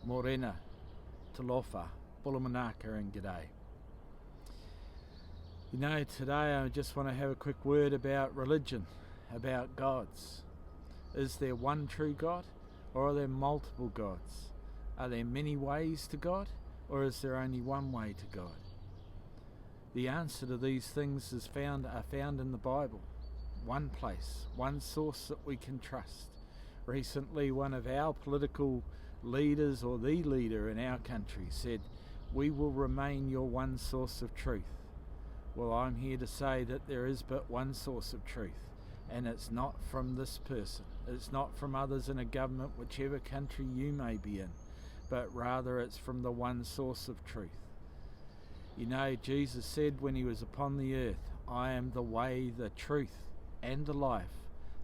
Morena, Talofa, Bulamanaka and G'day. You know, today I just want to have a quick word about religion, about gods. Is there one true God, or are there multiple gods? Are there many ways to God, or is there only one way to God? The answer to these things are found in the Bible. One place, one source that we can trust. Recently, one of our political leaders, or the leader in our country, said, "We will remain your one source of truth." Well, I'm here to say that there is but one source of truth, and it's not from this person. It's not from others in a government, whichever country you may be in, but rather it's from the one source of truth. You know, Jesus said when he was upon the earth, "I am the way, the truth, and the life.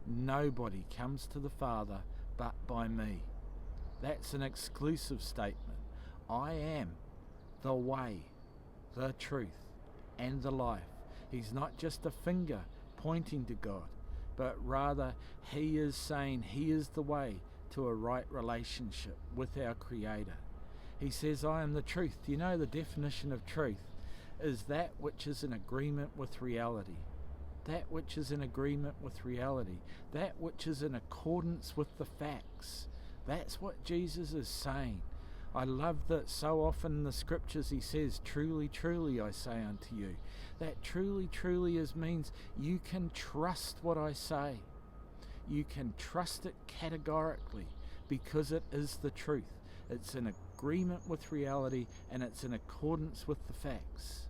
Nobody comes to the Father but by me." That's an exclusive statement. I am the way, the truth, and the life. He's not just a finger pointing to God, but rather he is saying he is the way to a right relationship with our Creator. He says, "I am the truth." You know, the definition of truth is that which is in agreement with reality. That which is in agreement with reality. That which is in accordance with the facts. That's what Jesus is saying. I love that so often in the scriptures he says, "Truly, truly, I say unto you." That truly, truly means you can trust what I say. You can trust it categorically because it is the truth. It's in agreement with reality and it's in accordance with the facts.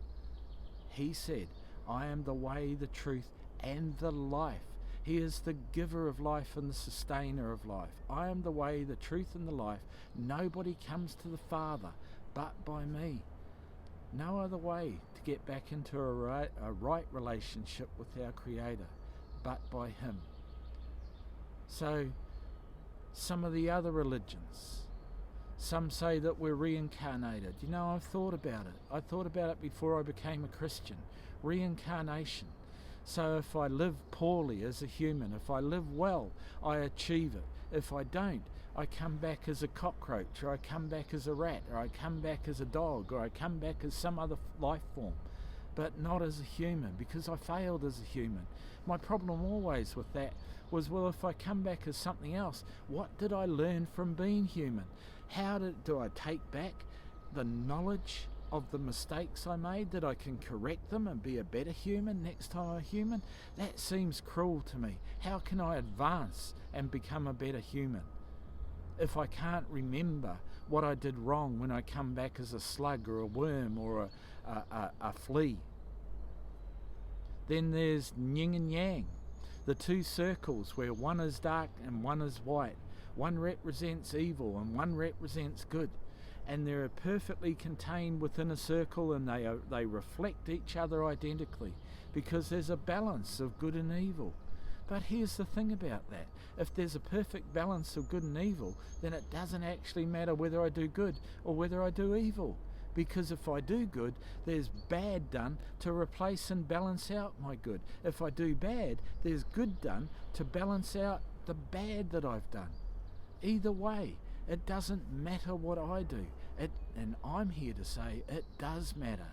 He said, "I am the way, the truth, and the life." He is the giver of life and the sustainer of life. I am the way, the truth, and the life. Nobody comes to the Father but by me. No other way to get back into a right relationship with our Creator but by Him. So, some of the other religions, some say that we're reincarnated. You know, I've thought about it. I thought about it before I became a Christian. Reincarnation. So if I live poorly as a human, if I live well, I achieve it. If I don't, I come back as a cockroach, or I come back as a rat, or I come back as a dog, or I come back as some other life form, but not as a human, because I failed as a human. My problem always with that was, well, if I come back as something else, what did I learn from being human? How do I take back the knowledge of the mistakes I made, that I can correct them and be a better human next time I'm a human? That seems cruel to me. How can I advance and become a better human if I can't remember what I did wrong when I come back as a slug or a worm or a flea? Then there's yin and yang, the two circles where one is dark and one is white. One represents evil and one represents good. And they're perfectly contained within a circle, and they reflect each other identically because there's a balance of good and evil. But here's the thing about that. If there's a perfect balance of good and evil, then it doesn't actually matter whether I do good or whether I do evil. Because if I do good, there's bad done to replace and balance out my good. If I do bad, there's good done to balance out the bad that I've done. Either way, it doesn't matter what I do. And I'm here to say it does matter.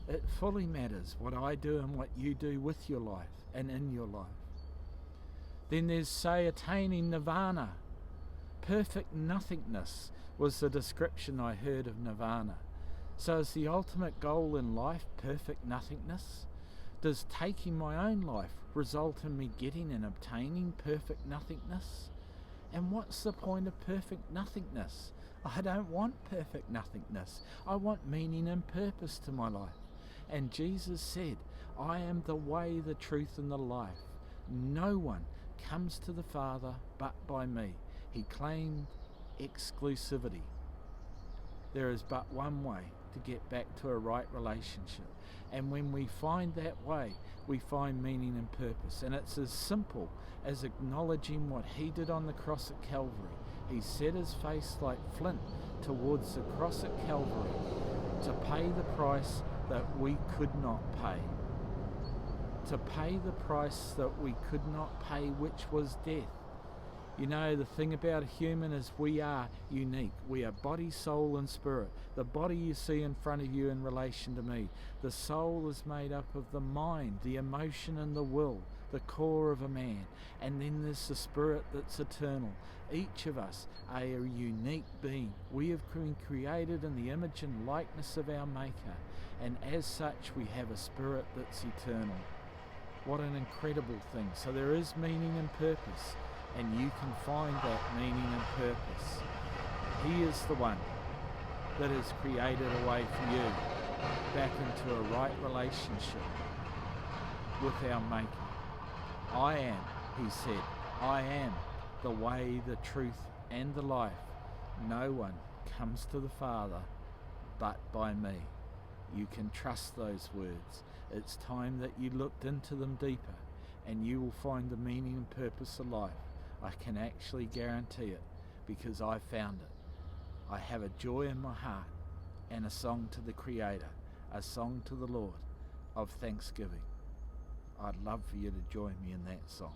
It fully matters what I do and what you do with your life and in your life. Then there's, say, attaining nirvana. Perfect nothingness was the description I heard of nirvana. So is the ultimate goal in life perfect nothingness? Does taking my own life result in me getting and obtaining perfect nothingness? And what's the point of perfect nothingness? I don't want perfect nothingness. I want meaning and purpose to my life. And Jesus said, "I am the way, the truth, and the life. No one comes to the Father but by me." He claimed exclusivity. There is but one way to get back to a right relationship. And when we find that way, we find meaning and purpose. And it's as simple as acknowledging what He did on the cross at Calvary. He set His face like flint towards the cross at Calvary to pay the price that we could not pay. To pay the price that we could not pay, which was death. You know, the thing about a human is we are unique. We are body, soul and spirit. The body you see in front of you in relation to me. The soul is made up of the mind, the emotion and the will, the core of a man. And then there's the spirit that's eternal. Each of us are a unique being. We have been created in the image and likeness of our Maker. And as such, we have a spirit that's eternal. What an incredible thing. So there is meaning and purpose. And you can find that meaning and purpose. He is the one that has created a way for you back into a right relationship with our Maker. I am, he said, I am the way, the truth and the life. No one comes to the Father but by me. You can trust those words. It's time that you looked into them deeper and you will find the meaning and purpose of life. I can actually guarantee it because I found it. I have a joy in my heart and a song to the Creator, a song to the Lord of thanksgiving. I'd love for you to join me in that song.